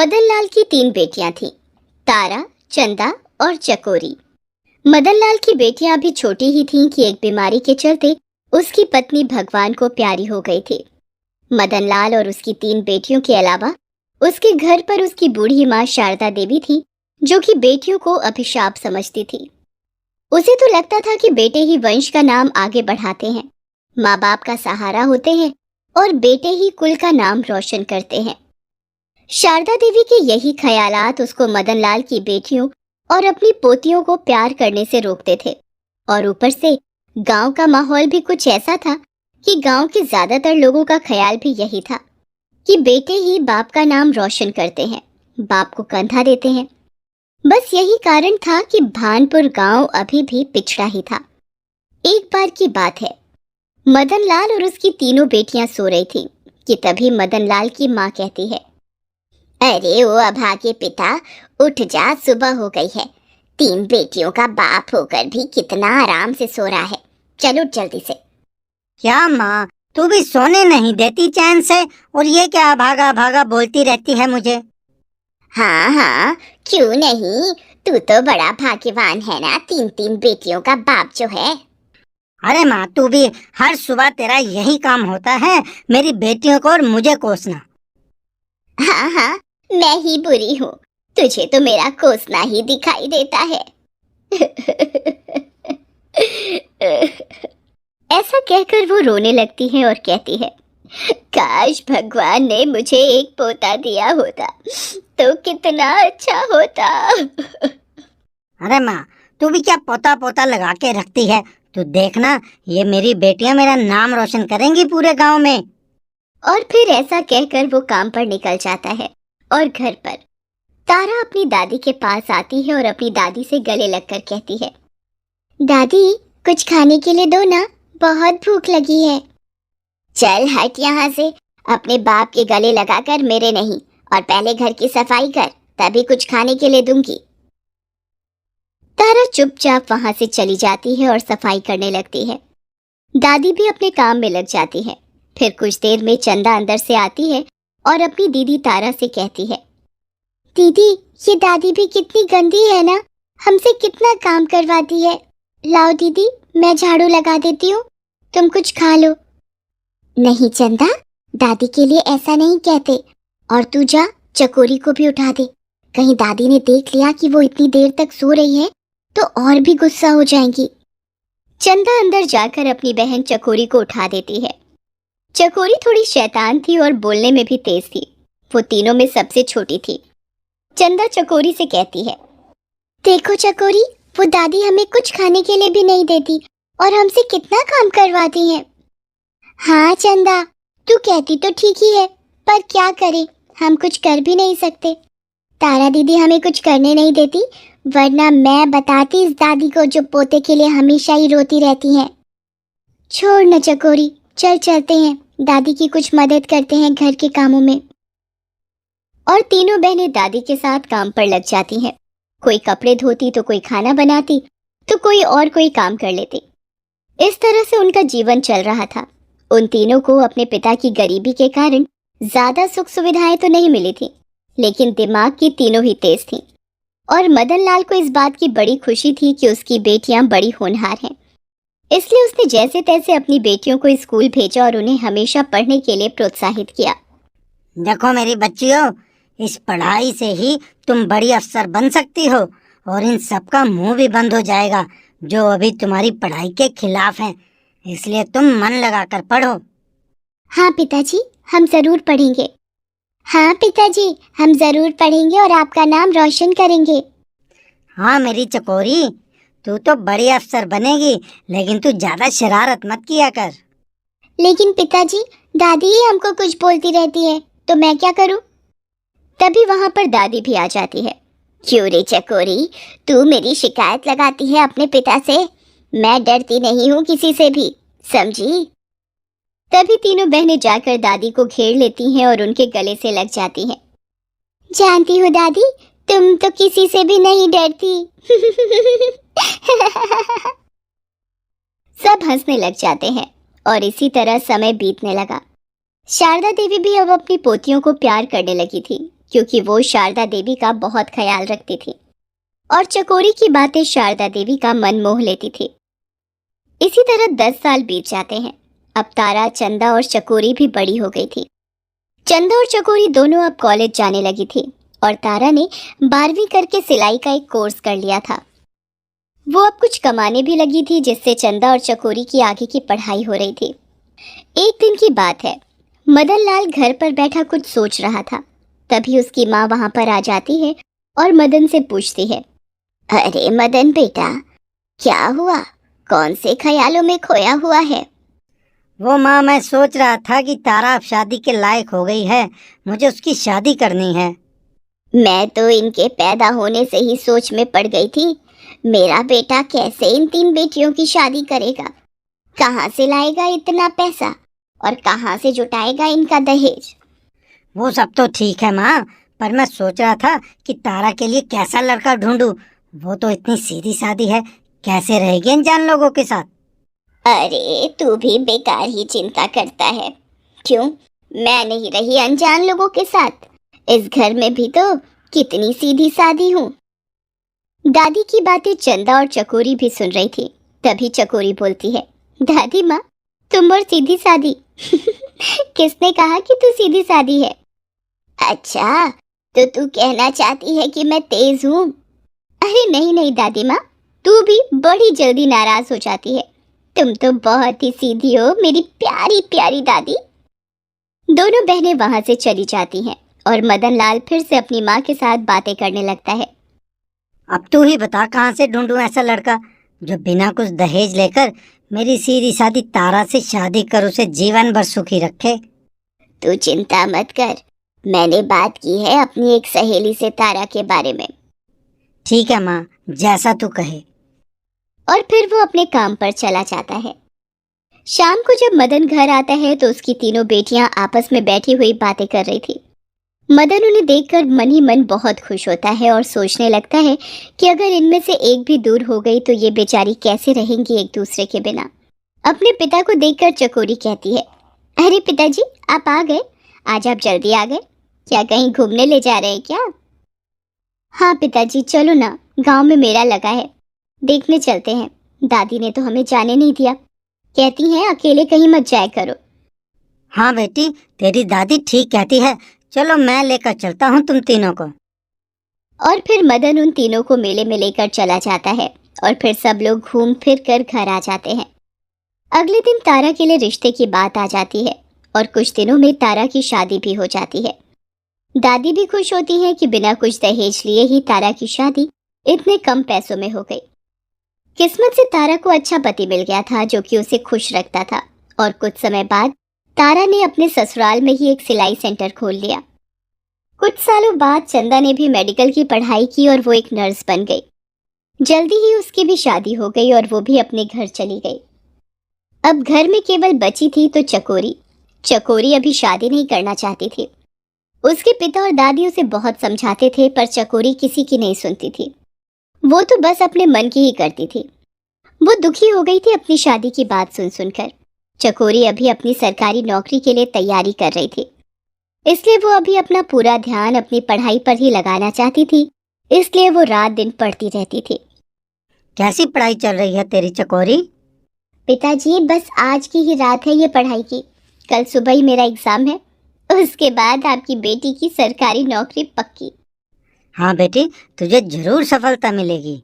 मदन लाल की 3 बेटियां थीं, तारा, चंदा और चकोरी। मदन लाल की बेटियां अभी छोटी ही थीं कि एक बीमारी के चलते उसकी पत्नी भगवान को प्यारी हो गई थी। मदन लाल और उसकी 3 बेटियों के अलावा उसके घर पर उसकी बूढ़ी माँ शारदा देवी थी, जो कि बेटियों को अभिशाप समझती थी। उसे तो लगता था कि बेटे ही वंश का नाम आगे बढ़ाते हैं, माँ बाप का सहारा होते हैं और बेटे ही कुल का नाम रोशन करते हैं। शारदा देवी के यही ख्यालात उसको मदन लाल की बेटियों और अपनी पोतियों को प्यार करने से रोकते थे। और ऊपर से गांव का माहौल भी कुछ ऐसा था कि गांव के ज्यादातर लोगों का ख्याल भी यही था कि बेटे ही बाप का नाम रोशन करते हैं, बाप को कंधा देते हैं। बस यही कारण था कि भानपुर गांव अभी भी पिछड़ा ही था। एक बार की बात है, मदन लाल और उसकी तीनों बेटियां सो रही थीं कि तभी मदन लाल की माँ कहती है, अरे ओ अभागे पिता, उठ जा, सुबह हो गई है। 3 बेटियों का बाप होकर भी कितना आराम से सो रहा है, चलो जल्दी से। क्या माँ, तू भी सोने नहीं देती चैन से, और ये क्या भागा भागा बोलती रहती है मुझे। हाँ हाँ, क्यों नहीं, तू तो बड़ा भाग्यवान है ना, 3 बेटियों का बाप जो है। अरे माँ, तू भी हर सुबह तेरा यही काम होता है, मेरी बेटियों को और मुझे कोसना। हाँ हाँ, मैं ही बुरी हूँ, तुझे तो मेरा कोसना ही दिखाई देता है। ऐसा कहकर वो रोने लगती है और कहती है, काश भगवान ने मुझे एक पोता दिया होता तो कितना अच्छा होता। अरे माँ, तू भी क्या पोता पोता लगा के रखती है। तू देखना, ये मेरी बेटियां मेरा नाम रोशन करेंगी पूरे गांव में। और फिर ऐसा कहकर वो काम पर निकल जाता है। और घर पर तारा अपनी दादी के पास आती है और अपनी दादी से गले लगकर कहती है, दादी कुछ खाने के लिए दो ना, बहुत भूख लगी है। चल हट यहाँ से, अपने बाप के गले लगाकर मेरे नहीं, और पहले घर की सफाई कर, तभी कुछ खाने के लिए दूंगी। तारा चुपचाप वहां से चली जाती है और सफाई करने लगती है। दादी भी अपने काम में लग जाती है। फिर कुछ देर में चंदा अंदर से आती है और अपनी दीदी तारा से कहती है, दीदी ये दादी भी कितनी गंदी है ना, हमसे कितना काम करवाती है। लाओ दीदी, मैं झाड़ू लगा देती हूँ, तुम कुछ खा लो। नहीं चंदा, दादी के लिए ऐसा नहीं कहते। और तू जा, चकोरी को भी उठा दे, कहीं दादी ने देख लिया कि वो इतनी देर तक सो रही है तो और भी गुस्सा हो जाएंगी। चंदा अंदर जाकर अपनी बहन चकोरी को उठा देती है। चकोरी थोड़ी शैतान थी और बोलने में भी तेज थी। वो तीनों में सबसे छोटी थी। चंदा चकोरी से कहती है, देखो चकोरी, वो दादी हमें कुछ खाने के लिए भी नहीं देती और हमसे कितना काम करवाती है। हाँ चंदा, तू कहती तो ठीक ही है, पर क्या करें, हम कुछ कर भी नहीं सकते। तारा दीदी हमें कुछ करने नहीं देती, वरना मैं बताती इस दादी को जो पोते के लिए हमेशा ही रोती रहती हैं। छोड़ न चकोरी, चल चलते हैं, दादी की कुछ मदद करते हैं घर के कामों में। और तीनों बहनें दादी के साथ काम पर लग जाती हैं। कोई कपड़े धोती तो कोई खाना बनाती तो कोई और कोई काम कर लेती। इस तरह से उनका जीवन चल रहा था। उन तीनों को अपने पिता की गरीबी के कारण ज्यादा सुख सुविधाएं तो नहीं मिली थी, लेकिन दिमाग की तीनों ही तेज थीं। और मदन लाल को इस बात की बड़ी खुशी थी कि उसकी बेटियां बड़ी होनहार हैं। इसलिए उसने जैसे तैसे अपनी बेटियों को स्कूल भेजा और उन्हें हमेशा पढ़ने के लिए प्रोत्साहित किया। देखो मेरी बच्चियों, इस पढ़ाई से ही तुम बड़ी अफसर बन सकती हो, और इन सब का मुंह भी बंद हो जाएगा जो अभी तुम्हारी पढ़ाई के खिलाफ हैं। इसलिए तुम मन लगाकर पढ़ो। हाँ पिताजी, हम जरूर पढ़ेंगे। हाँ पिताजी, हम जरूर पढ़ेंगे और आपका नाम रोशन करेंगे। हाँ मेरी चकोरी, तू तो बड़ी अफसर बनेगी, लेकिन तू ज्यादा शरारत मत किया कर। लेकिन पिताजी, दादी ही हमको कुछ बोलती रहती है, तो मैं क्या करूं? तभी वहां पर दादी भी आ जाती है। क्यों रे चकोरी, तू मेरी शिकायत लगाती है अपने पिता से? मैं डरती नहीं हूँ किसी से भी, समझी? तभी तीनों बहनें जाकर दादी को घेर लेती हैं और उनके गले से लग जाती हैं। जानती हो दादी, तुम तो किसी से भी नहीं डरती। सब हंसने लग जाते हैं और इसी तरह समय बीतने लगा। शारदा देवी भी अब अपनी पोतियों को प्यार करने लगी थी, क्योंकि वो शारदा देवी का बहुत ख्याल रखती थी और चकोरी की बातें शारदा देवी का मन मोह लेती थी। इसी तरह 10 साल बीत जाते हैं। अब तारा, चंदा और चकोरी भी बड़ी हो गई थी। चंदा और चकोरी दोनों अब कॉलेज जाने लगी थी और तारा ने 12वीं करके सिलाई का एक कोर्स कर लिया था। वो अब कुछ कमाने भी लगी थी, जिससे चंदा और चकोरी की आगे की पढ़ाई हो रही थी। एक दिन की बात है, मदन लाल घर पर बैठा कुछ सोच रहा था। तभी उसकी माँ वहां पर आ जाती है और मदन से पूछती है, अरे मदन बेटा, क्या हुआ? कौन से ख्यालों में खोया हुआ है? वो माँ, मैं सोच रहा था कि तारा अब शादी के लायक हो गई है, मुझे उसकी शादी करनी है। मैं तो इनके पैदा होने से ही सोच में पड़ गई थी, मेरा बेटा कैसे इन 3 बेटियों की शादी करेगा? कहाँ से लाएगा इतना पैसा और कहाँ से जुटाएगा इनका दहेज? वो सब तो ठीक है माँ, पर मैं सोच रहा था कि तारा के लिए कैसा लड़का ढूंढूं। वो तो इतनी सीधी सादी है, कैसे रहेगी अनजान लोगों के साथ? अरे तू भी बेकार ही चिंता करता है। क्यों, मैं नहीं रही अनजान लोगों के साथ? इस घर में भी तो कितनी सीधी सादी हूँ। दादी की बातें चंदा और चकोरी भी सुन रही थी। तभी चकोरी बोलती है, दादी माँ, तुम और सीधी सादी किसने कहा कि तू सीधी सादी है? अच्छा, तो तू कहना चाहती है कि मैं तेज हूँ? अरे नहीं नहीं दादी माँ, तू भी बड़ी जल्दी नाराज हो जाती है। तुम तो बहुत ही सीधी हो मेरी प्यारी प्यारी दादी। दोनों बहनें वहां से चली जाती हैं और मदन लाल फिर से अपनी माँ के साथ बातें करने लगता है। अब तू ही बता, कहाँ से ढूंढूं ऐसा लड़का जो बिना कुछ दहेज लेकर मेरी सीधी सादी तारा से शादी कर उसे जीवन भर सुखी रखे। तू चिंता मत कर, मैंने बात की है अपनी एक सहेली से तारा के बारे में। ठीक है माँ, जैसा तू कहे। और फिर वो अपने काम पर चला जाता है। शाम को जब मदन घर आता है तो उसकी तीनों बेटियां आपस में बैठी हुई बातें कर रही थी। मदन उन्हें देखकर मन ही मन बहुत खुश होता है और सोचने लगता है कि अगर इनमें से एक भी दूर हो गई तो ये बेचारी कैसे रहेंगी एक दूसरे के बिना। अपने पिता को देखकर चकोरी कहती है, अरे पिताजी, आप आ गए? आज आप जल्दी आ गए? क्या कहीं घूमने ले जा रहे हैं क्या? हाँ पिताजी, चलो ना, गांव में मेला लगा है, देखने चलते हैं। दादी ने तो हमें जाने नहीं दिया, कहती हैं अकेले कहीं मत जाया करो। हाँ बेटी, तेरी दादी ठीक कहती है, चलो मैं लेकर चलता हूँ तुम तीनों को। और फिर मदन उन तीनों को मेले में लेकर चला जाता है और फिर सब लोग घूम फिर कर घर आ जाते हैं। अगले दिन तारा के लिए रिश्ते की बात आ जाती है और कुछ दिनों में तारा की शादी भी हो जाती है। दादी भी खुश होती है कि बिना कुछ दहेज लिए ही तारा की शादी इतने कम पैसों में हो गई। किस्मत से तारा को अच्छा पति मिल गया था जो कि उसे खुश रखता था और कुछ समय बाद तारा ने अपने ससुराल में ही एक सिलाई सेंटर खोल लिया। कुछ सालों बाद चंदा ने भी मेडिकल की पढ़ाई की और वो एक नर्स बन गई। जल्दी ही उसकी भी शादी हो गई और वो भी अपने घर चली गई। अब घर में केवल बची थी तो चकोरी। चकोरी अभी शादी नहीं करना चाहती थी। उसके पिता और दादी उसे बहुत समझाते थे पर चकोरी किसी की नहीं सुनती थी। वो तो बस अपने मन की ही करती थी। वो दुखी हो गई थी अपनी शादी की बात सुन सुनकर। चकोरी अभी अपनी सरकारी नौकरी के लिए तैयारी कर रही थी, इसलिए वो अभी अपना पूरा ध्यान अपनी पढ़ाई पर ही लगाना चाहती थी। इसलिए वो रात दिन पढ़ती रहती थी। कैसी पढ़ाई चल रही है तेरी चकोरी? पिताजी, बस आज की ही रात है ये पढ़ाई की। कल सुबह ही मेरा एग्जाम है, उसके बाद आपकी बेटी की सरकारी नौकरी पक्की। हाँ बेटी, तुझे जरूर सफलता मिलेगी।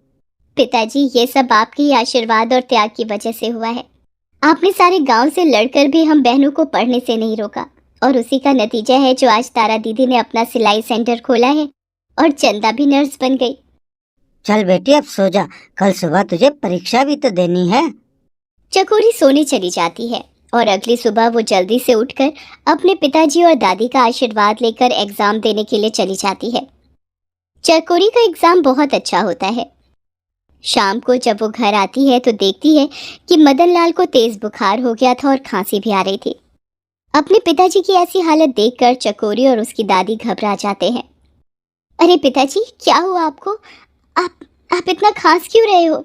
पिताजी, ये सब आपके ही आशीर्वाद और त्याग की वजह से हुआ है। आपने सारे गांव से लड़कर भी हम बहनों को पढ़ने से नहीं रोका और उसी का नतीजा है जो आज तारा दीदी ने अपना सिलाई सेंटर खोला है और चंदा भी नर्स बन गई। चल बेटी, अब सो जा, कल सुबह तुझे परीक्षा भी तो देनी है। चकोरी सोने चली जाती है और अगली सुबह वो जल्दी से उठकर अपने पिताजी और दादी का आशीर्वाद लेकर एग्जाम देने के लिए चली जाती है। चकोरी का एग्जाम बहुत अच्छा होता है। शाम को जब वो घर आती है तो देखती है कि मदन लाल को तेज बुखार हो गया था और खांसी भी आ रही थी। अपने पिताजी की ऐसी हालत देखकर चकोरी और उसकी दादी घबरा जाते हैं। अरे पिताजी, क्या हुआ आपको? आप इतना खांस क्यों रहे हो?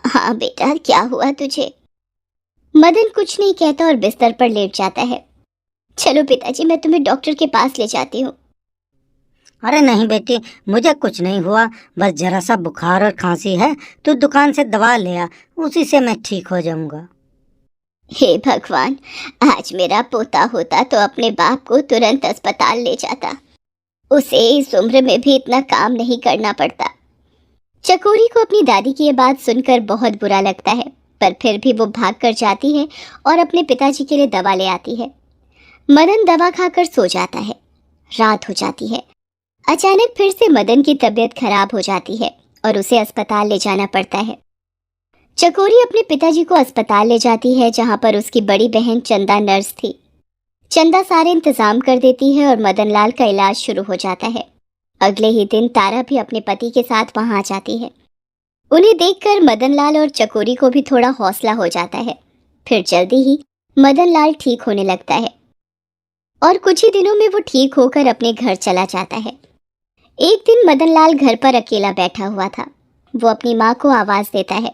हाँ बेटा, क्या हुआ तुझे? मदन कुछ नहीं कहता और बिस्तर पर लेट जाता है। चलो पिताजी, मैं तुम्हें डॉक्टर के पास ले जाती हूँ। अरे नहीं बेटी, मुझे कुछ नहीं हुआ, बस जरा सा बुखार और खांसी है। तू दुकान से दवा ले आ, उसी से मैं ठीक हो जाऊंगा। हे भगवान, आज मेरा पोता होता तो अपने बाप को तुरंत अस्पताल ले जाता। उसे इस उम्र में भी इतना काम नहीं करना पड़ता। चकोरी को अपनी दादी की ये बात सुनकर बहुत बुरा लगता है, पर फिर भी वो भाग कर जाती है और अपने पिताजी के लिए दवा ले आती है। मदन दवा खाकर सो जाता है। रात हो जाती है। अचानक फिर से मदन की तबीयत खराब हो जाती है और उसे अस्पताल ले जाना पड़ता है। चकोरी अपने पिताजी को अस्पताल ले जाती है, जहां पर उसकी बड़ी बहन चंदा नर्स थी। चंदा सारे इंतजाम कर देती है और मदन लाल का इलाज शुरू हो जाता है। अगले ही दिन तारा भी अपने पति के साथ वहां आ जाती है। उन्हें देखकर मदन लाल और चकोरी को भी थोड़ा हौसला हो जाता है। फिर जल्दी ही मदन लाल ठीक होने लगता है और कुछ ही दिनों में वो ठीक होकर अपने घर चला जाता है। एक दिन मदन लाल घर पर अकेला बैठा हुआ था। वो अपनी माँ को आवाज देता है।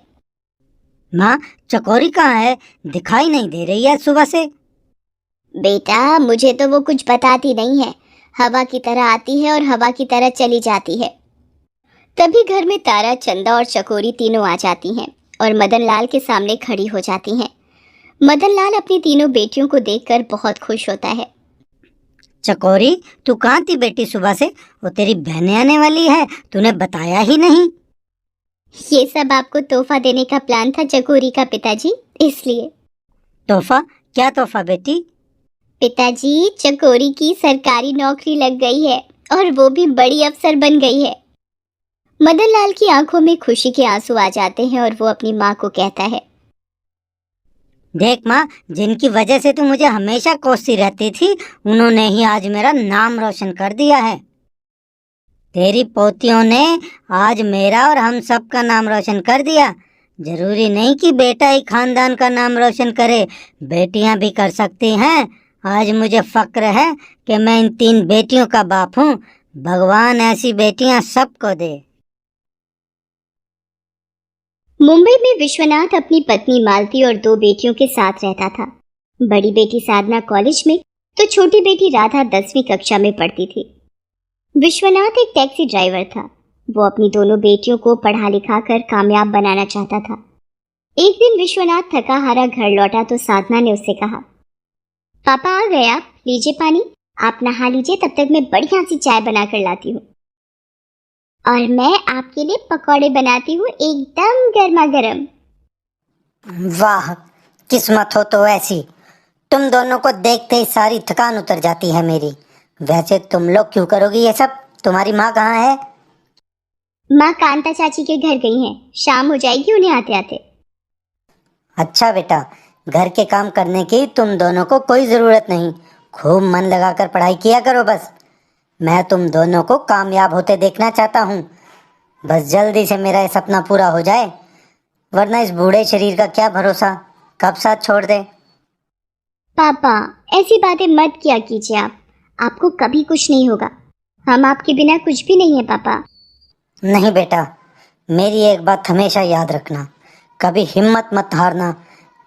माँ, चकोरी कहाँ है? दिखाई नहीं दे रही है सुबह से। बेटा, मुझे तो वो कुछ बताती नहीं है। हवा की तरह आती है और हवा की तरह चली जाती है। तभी घर में तारा, चंदा और चकोरी तीनों आ जाती हैं और मदन लाल के सामने खड़ी हो जाती हैं। मदन लाल अपनी तीनों बेटियों को देखकर बहुत खुश होता है। चकोरी, तू कहाँ थी बेटी सुबह से? वो तेरी बहनें आने वाली है, तूने बताया ही नहीं। ये सब आपको तोहफा देने का प्लान था चकोरी का पिताजी, इसलिए। तोहफा? क्या तोहफा बेटी? पिताजी, चकोरी की सरकारी नौकरी लग गई है और वो भी बड़ी अफसर बन गई है। मदन लाल की आंखों में खुशी के आंसू आ जाते हैं और वो अपनी माँ को कहता है। देख माँ, जिनकी वजह से तू मुझे हमेशा कोसती रहती थी, उन्होंने ही आज मेरा नाम रोशन कर दिया है। तेरी पोतियों ने आज मेरा और हम सब का नाम रोशन कर दिया। जरूरी नहीं कि बेटा ही खानदान का नाम रोशन करे, बेटियां भी कर सकती हैं। आज मुझे फक्र है कि मैं इन 3 बेटियों का बाप हूँ। भगवान ऐसी बेटियां सबको दे। मुंबई में विश्वनाथ अपनी पत्नी मालती और 2 बेटियों के साथ रहता था। बड़ी बेटी साधना कॉलेज में तो छोटी बेटी राधा 10वीं कक्षा में पढ़ती थी। विश्वनाथ एक टैक्सी ड्राइवर था। वो अपनी दोनों बेटियों को पढ़ा लिखा कर कामयाब बनाना चाहता था। एक दिन विश्वनाथ थका हारा घर लौटा तो साधना ने उससे कहा, पापा आ गए आप, लीजिए पानी, आप नहा लीजिए, तब तक मैं बढ़िया सी चाय बनाकर लाती हूँ। और मैं आपके लिए पकौड़े बनाती हूँ, एकदम गर्मा गर्म। वाह, किस्मत हो तो ऐसी। तुम दोनों को देखते ही सारी थकान उतर जाती है मेरी। वैसे तुम लोग क्यों करोगी ये सब? तुम्हारी माँ कहाँ है? माँ कांता चाची के घर गई हैं, शाम हो जाएगी उन्हें आते आते। अच्छा बेटा, घर के काम करने की तुम दोनों को कोई जरूरत नहीं। खूब मन लगाकर पढ़ाई किया करो बस। मैं तुम दोनों को कामयाब होते देखना चाहता हूँ। बस जल्दी से मेरा ये सपना पूरा हो जाए, वरना इस बूढ़े शरीर का क्या भरोसा, कब साथ छोड़ दे। पापा, ऐसी बातें मत किया कीजिए आप। आपको कभी कुछ नहीं होगा। हम आपके बिना कुछ भी नहीं है पापा। नहीं बेटा, मेरी एक बात हमेशा याद रखना, कभी हिम्मत मत हारना,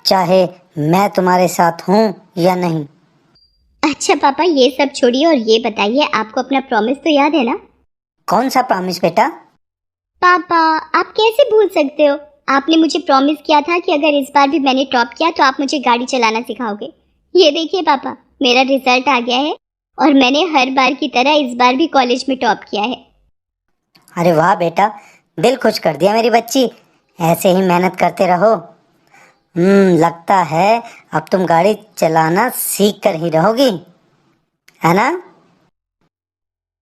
चाहे मैं तुम्हारे साथ हूँ या नहीं। अच्छा पापा, ये सब छोड़िए और ये बताइए, आपको अपना प्रॉमिस तो याद है ना? कौन सा प्रॉमिस बेटा? पापा, आप कैसे भूल सकते हो? आपने मुझे प्रॉमिस किया था कि अगर इस बार भी मैंने टॉप किया तो आप मुझे गाड़ी चलाना सिखाओगे। ये देखिए पापा, मेरा रिजल्ट आ गया है और मैंने हर बार की तरह इस बार भी कॉलेज में टॉप किया है। अरे वाह बेटा, दिल खुश कर दिया मेरी बच्ची। ऐसे ही मेहनत करते रहो। लगता है अब तुम गाड़ी चलाना सीख कर ही रहोगी, है ना?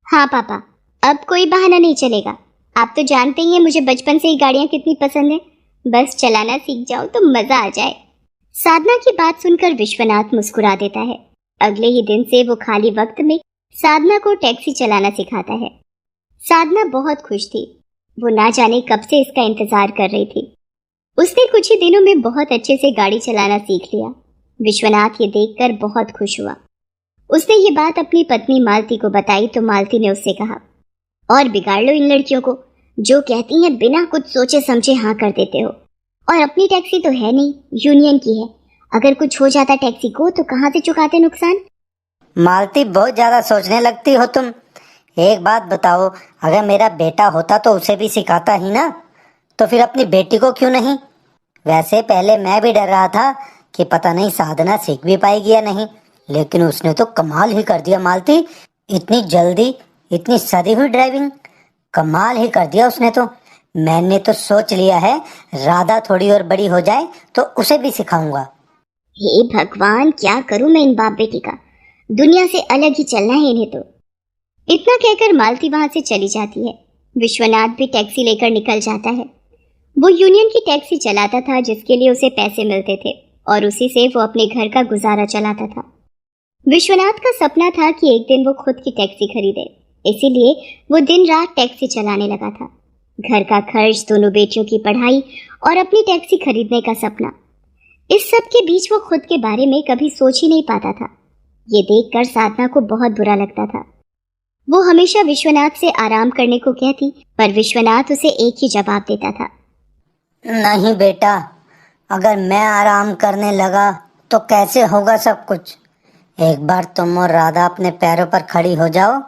हाँ पापा, अब कोई बहाना नहीं चलेगा। आप तो जानते ही हैं मुझे बचपन से ही गाड़ियाँ कितनी पसंद है। बस चलाना सीख जाओ तो मजा आ जाए। साधना की बात सुनकर विश्वनाथ मुस्कुरा देता है। अगले ही दिन से वो खाली वक्त में साधना को टैक्सी चलाना सिखाता है। साधना बहुत खुश थी। वो ना जाने कब से इसका इंतजार कर रही थी। उसने कुछ ही दिनों में बहुत अच्छे से गाड़ी चलाना सीख लिया। विश्वनाथ ये देखकर बहुत खुश हुआ। उसने ये बात अपनी पत्नी मालती को बताई तो मालती ने उससे कहा, और बिगाड़ लो इन लड़कियों को, जो कहती हैं बिना कुछ सोचे समझे हाँ कर देते हो। और अपनी टैक्सी तो है नहीं, यूनियन की है। अगर कुछ हो जाता टैक्सी को तो कहाँ से चुकाते नुकसान? मालती, बहुत ज्यादा सोचने लगती हो तुम। एक बात बताओ, अगर मेरा बेटा होता तो उसे भी सिखाता ही ना, तो फिर अपनी बेटी को क्यों नहीं? वैसे पहले मैं भी डर रहा था कि पता नहीं साधना सीख भी पाएगी या नहीं, लेकिन उसने तो कमाल ही कर दिया मालती। इतनी जल्दी, इतनी सदी हुई ड्राइविंग, कमाल ही कर दिया उसने तो। मैंने तो सोच लिया है राधा थोड़ी और बड़ी हो जाए तो उसे भी सिखाऊंगा। हे भगवान, क्या करूं मैं इन बाप बेटी का, दुनिया से अलग ही चलना है इन्हें तो। इतना कहकर मालती वहां से चली जाती है। विश्वनाथ भी टैक्सी लेकर निकल जाता है। वो यूनियन की टैक्सी चलाता था जिसके लिए उसे पैसे मिलते थे और उसी से वो अपने घर का गुजारा चलाता था। विश्वनाथ का सपना था कि एक दिन वो खुद की टैक्सी खरीदे, इसीलिए वो दिन रात टैक्सी चलाने लगा था। घर का खर्च, दोनों बेटियों की पढ़ाई और अपनी टैक्सी खरीदने का सपना, इस सब के बीच वो खुद के बारे में कभी सोच ही नहीं पाता था। ये देखकर साधना को बहुत बुरा लगता था। वो हमेशा विश्वनाथ से आराम करने को कहती, पर विश्वनाथ उसे एक ही जवाब देता था। नहीं बेटा, अगर मैं आराम करने लगा तो कैसे होगा सब कुछ? एक बार तुम और राधा अपने पैरों पर खड़ी हो जाओ,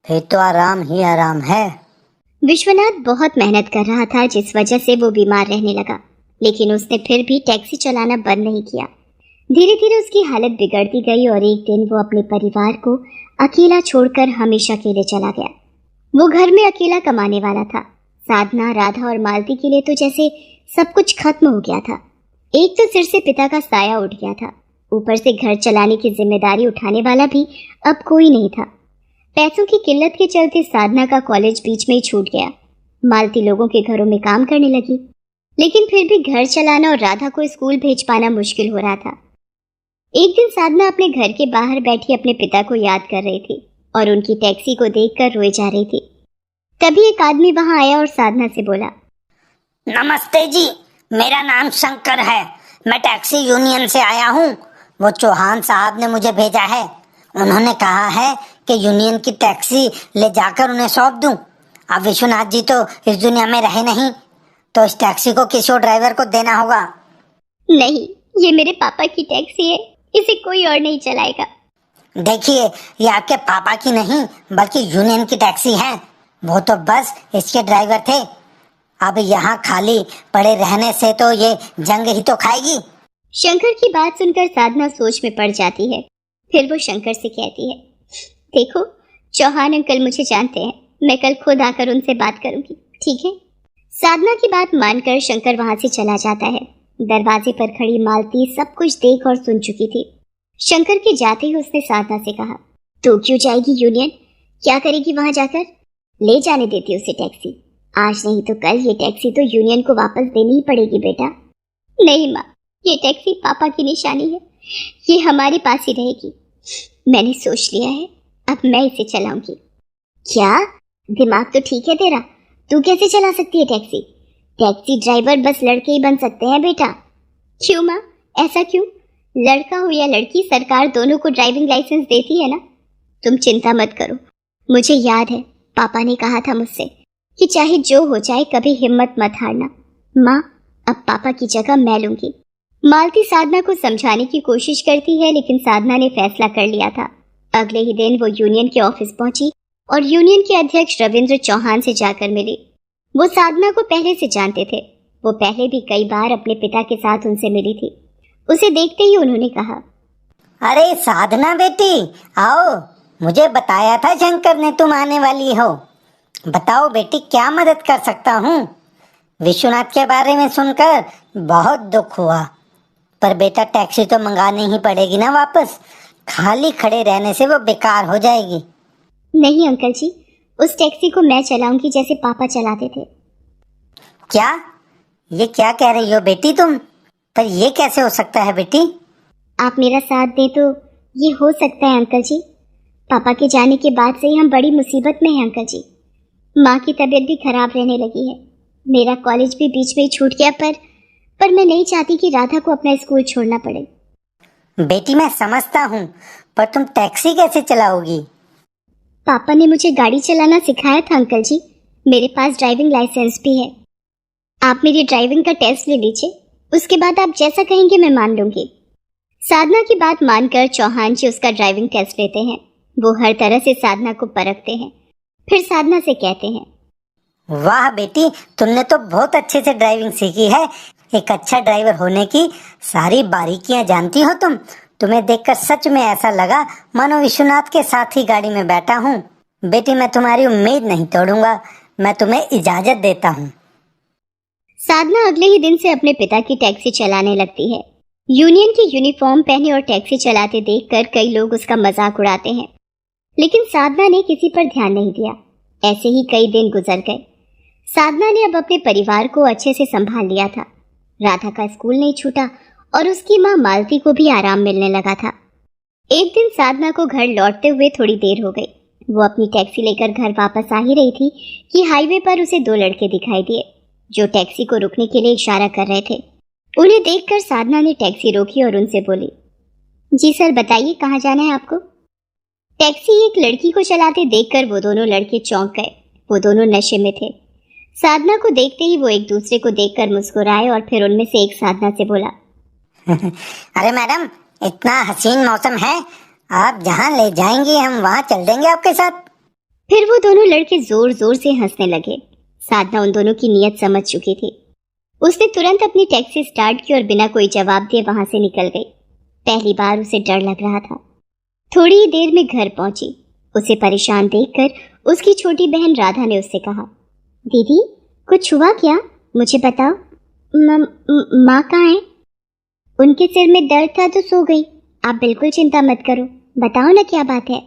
फिर तो आराम ही आराम है। विश्वनाथ बहुत मेहनत कर रहा था जिस वजह से वो बीमार रहने लगा, लेकिन उसने फिर भी टैक्सी चलाना बंद नहीं किया। धीरे धीरे उसकी हालत बिगड़ती गई और एक दिन वो अपने परिवार को अकेला छोड़कर हमेशा के लिए चला गया। वो घर में अकेला कमाने वाला था। साधना, राधा और मालती के लिए तो जैसे सब कुछ खत्म हो गया था। एक तो सिर से पिता का साया उठ गया था, ऊपर से घर चलाने की जिम्मेदारी उठाने वाला भी अब कोई नहीं था। पैसों की किल्लत के चलते साधना का कॉलेज बीच में ही छूट गया। मालती लोगों के घरों में काम करने लगी, लेकिन फिर भी घर चलाना और राधा को स्कूल भेज पाना मुश्किल हो रहा था। एक दिन साधना अपने घर के बाहर बैठी अपने पिता को याद कर रही थी और उनकी टैक्सी को देखकर रोए जा रही थी। तभी एक आदमी वहां आया और साधना से बोला, नमस्ते जी, मेरा नाम शंकर है, मैं टैक्सी यूनियन से आया हूँ। वो चौहान साहब ने मुझे भेजा है। उन्होंने कहा है कि यूनियन की टैक्सी ले जाकर उन्हें सौंप दूं। अब विश्वनाथ जी तो इस दुनिया में रहे नहीं, तो इस टैक्सी को किसी और ड्राइवर को देना होगा। नहीं, ये मेरे पापा की टैक्सी है, इसे कोई और नहीं चलाएगा। देखिए, ये आपके पापा की नहीं बल्कि यूनियन की टैक्सी है। वो तो बस इसके ड्राइवर थे। अब यहाँ खाली पड़े रहने से तो ये जंग ही तो खाएगी। शंकर की बात सुनकर साधना सोच में पड़ जाती है। फिर वो शंकर से कहती है, देखो, चौहान अंकल मुझे जानते हैं, मैं कल खुद आकर उनसे बात करूंगी, ठीक है? साधना की बात मानकर शंकर वहां से चला जाता है। दरवाजे पर खड़ी मालती सब कुछ देख और सुन चुकी थी। शंकर के जाते ही उसने साधना से कहा, तू क्यों जाएगी यूनियन? क्या करेगी वहां जाकर? ले जाने देती उसे टैक्सी। आज नहीं तो कल ये टैक्सी तो यूनियन को वापस देनी ही पड़ेगी बेटा। नहीं माँ, ये टैक्सी पापा की निशानी है, ये हमारे पास ही रहेगी। मैंने सोच लिया है, अब मैं इसे चलाऊंगी। क्या? दिमाग तो ठीक है तेरा, तू कैसे चला सकती है टैक्सी? टैक्सी ड्राइवर बस लड़के ही बन सकते हैं बेटा। क्यों माँ, ऐसा क्यों? लड़का हो या लड़की, सरकार दोनों को ड्राइविंग लाइसेंस देती है ना। तुम चिंता मत करो, मुझे याद है पापा ने कहा था मुझसे कि चाहे जो हो जाए कभी हिम्मत मत हारना। माँ, अब पापा की जगह मैं लूंगी। मालती साधना को समझाने की कोशिश करती है, लेकिन साधना ने फैसला कर लिया था। अगले ही दिन वो यूनियन के ऑफिस पहुंची और यूनियन के अध्यक्ष रविंद्र चौहान से जाकर मिली। वो साधना को पहले से जानते थे। वो पहले भी कई बार अपने पिता के साथ उनसे मिली थी। उसे देखते ही उन्होंने कहा, अरे साधना बेटी, आओ, मुझे बताया था शंकर ने तुम आने वाली हो। बताओ बेटी, क्या मदद कर सकता हूँ? विश्वनाथ के बारे में सुनकर बहुत दुख हुआ, पर बेटा टैक्सी तो मंगानी ही पड़ेगी ना वापस। खाली खड़े रहने से वो बेकार हो जाएगी। नहीं अंकल जी, उस टैक्सी को मैं चलाऊंगी जैसे पापा चलाते थे। क्या? ये क्या कह रही हो बेटी तुम? पर ये कैसे हो सकता है बेटी? आप मेरा साथ दें तो ये हो सकता है अंकल जी। पापा के जाने के बाद से ही हम बड़ी मुसीबत में हैं अंकल जी। माँ की तबीयत भी खराब रहने लगी है। मेरा कॉलेज भी बीच में ही छूट गया, पर मैं नहीं चाहती कि राधा को अपना स्कूल छोड़ना पड़े। बेटी मैं समझता हूँ, पर तुम टैक्सी कैसे चलाओगी? पापा ने मुझे गाड़ी चलाना सिखाया था अंकल जी। मेरे पास ड्राइविंग लाइसेंस भी है। आप मेरी ड्राइविंग का टेस्ट ले लीजिए, उसके बाद आप जैसा कहेंगे मैं मान लूंगी। साधना की बात मानकर चौहान जी उसका ड्राइविंग टेस्ट लेते हैं। वो हर तरह से साधना को परखते हैं। फिर साधना से कहते हैं, वाह बेटी, तुमने तो बहुत अच्छे से ड्राइविंग सीखी है। एक अच्छा ड्राइवर होने की सारी बारीकियां जानती हो तुम। तुम्हें देखकर सच में ऐसा लगा मानो विश्वनाथ के साथ ही गाड़ी में बैठा हूँ। बेटी, मैं तुम्हारी उम्मीद नहीं तोड़ूंगा। मैं तुम्हें इजाजत देता हूँ। साधना अगले ही दिन से अपने पिता की टैक्सी चलाने लगती है। यूनियन की यूनिफॉर्म पहने और टैक्सी चलाते देखकर कई लोग उसका मजाक उड़ाते हैं, लेकिन साधना ने किसी पर ध्यान नहीं दिया। ऐसे ही कई दिन गुजर गए। साधना ने अब अपने परिवार को अच्छे से संभाल लिया था। राधा का स्कूल नहीं छूटा और उसकी माँ मालती को भी आराम मिलने लगा था। एक दिन साधना को घर लौटते हुए थोड़ी देर हो गई। वो अपनी टैक्सी लेकर घर वापस आ ही रही थी कि हाईवे पर उसे दो लड़के दिखाई दिए, जो टैक्सी को रुकने के लिए इशारा कर रहे थे। उन्हें देखकर साधना ने टैक्सी रोकी और उनसे बोली, जी सर, बताइए कहाँ जाना है आपको? टैक्सी एक लड़की को चलाते देखकर वो दोनों लड़के चौंक गए। वो दोनों नशे में थे। साधना को देखते ही वो एक दूसरे को देखकर मुस्कुराए और फिर उनमें से एक साधना से बोला, अरे मैडम, इतना हसीन मौसम है, आप जहाँ ले जाएंगी हम वहाँ चल देंगे आपके साथ। फिर वो दोनों लड़के जोर जोर से हंसने लगे। साधना उन दोनों की नीयत समझ चुकी थी। उसने तुरंत अपनी टैक्सी स्टार्ट की और बिना कोई जवाब दिए वहां से निकल गई। पहली बार उसे डर लग रहा था। थोड़ी ही देर में घर पहुंची। उसे परेशान देखकर उसकी छोटी बहन राधा ने उससे कहा, दीदी कुछ हुआ क्या? मुझे बताओ। माँ कहाँ है? उनके सिर में दर्द था तो सो गई। आप बिल्कुल चिंता मत करो, बताओ ना क्या बात है।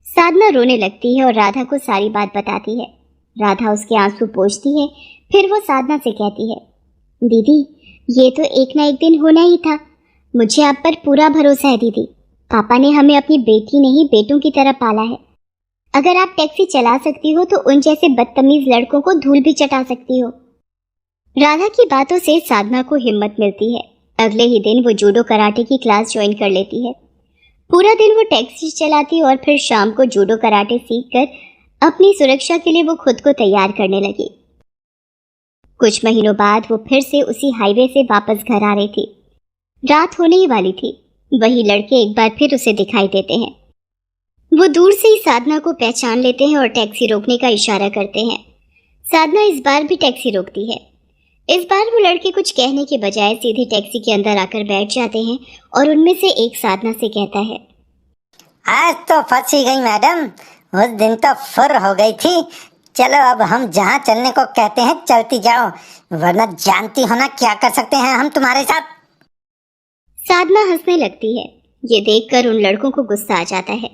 साधना रोने लगती है और राधा को सारी बात बताती है। राधा उसके आंसू पोंछती है। फिर वो साधना से कहती है, दीदी ये तो एक ना एक दिन होना ही था। मुझे आप पर पूरा भरोसा है दीदी। पापा ने हमें अपनी बेटी नहीं बेटों की तरह पाला है। अगर आप टैक्सी चला सकती हो तो उन जैसे बदतमीज लड़कों को धूल भी चटा सकती हो। राधा की बातों से साधना को हिम्मत मिलती है। अगले ही दिन वो जूडो कराटे की क्लास ज्वाइन कर लेती है। पूरा दिन वो टैक्सी चलाती और फिर शाम को जूडो कराटे सीखकर अपनी सुरक्षा के लिए वो खुद को तैयार करने लगी। कुछ महीनों बाद वो फिर से उसी हाईवे से वापस घर आ रही थी। रात होने ही वाली थी। वही लड़के एक बार फिर उसे दिखाई देते हैं। वो दूर से ही साधना को पहचान लेते हैं और टैक्सी रोकने का इशारा करते हैं। साधना इस बार भी टैक्सी रोकती है। इस बार वो लड़के कुछ कहने के बजाय सीधे टैक्सी के अंदर आकर बैठ जाते हैं और उनमें से एक साधना से कहता है, आज तो फंसी गई मैडम, उस दिन तो फुर हो गई थी। चलो अब हम जहाँ चलने को कहते हैं चलती जाओ, वरना जानती हो ना क्या कर सकते हैं हम तुम्हारे साथ। साधना हंसने लगती है। ये देखकर उन लड़कों को गुस्सा आ जाता है।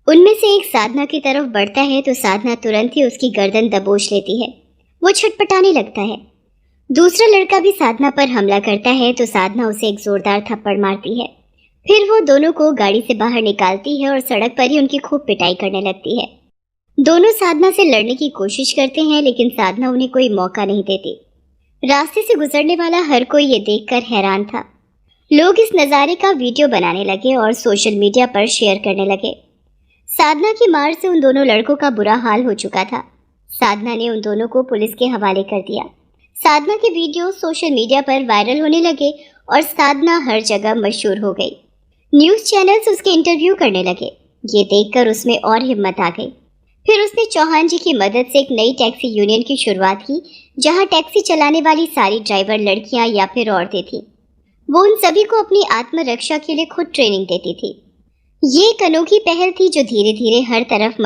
उनमें से एक साधना की तरफ बढ़ता है तो साधना तुरंत ही उसकी गर्दन दबोच लेती है। वो छटपटाने लगता है। दूसरा लड़का भी साधना पर हमला करता है तो साधना उसे एक जोरदार थप्पड़ मारती है। फिर वो दोनों को गाड़ी से बाहर निकालती है और सड़क पर ही उनकी खूब पिटाई करने लगती है। दोनों साधना से लड़ने की कोशिश करते हैं, लेकिन साधना उन्हें कोई मौका नहीं देती। रास्ते से गुजरने वाला हर कोई ये देखकर हैरान था। लोग इस नज़ारे का वीडियो बनाने लगे और सोशल मीडिया पर शेयर करने लगे। साधना की मार से उन दोनों लड़कों का बुरा हाल हो चुका था। साधना ने उन दोनों को पुलिस के हवाले कर दिया। साधना के वीडियो सोशल मीडिया पर वायरल होने लगे और साधना हर जगह मशहूर हो गई। न्यूज़ चैनल्स उसके इंटरव्यू करने लगे। ये देखकर उसमें और हिम्मत आ गई। फिर उसने चौहान जी की मदद से एक नई टैक्सी यूनियन की शुरुआत की, जहां टैक्सी चलाने वाली सारी ड्राइवर लड़कियां या फिर औरतें थीं। वो उन सभी को अपनी आत्मरक्षा के लिए खुद ट्रेनिंग देती थी। ये एक अनोखी पहल थी जो धीरे धीरे हर तरफ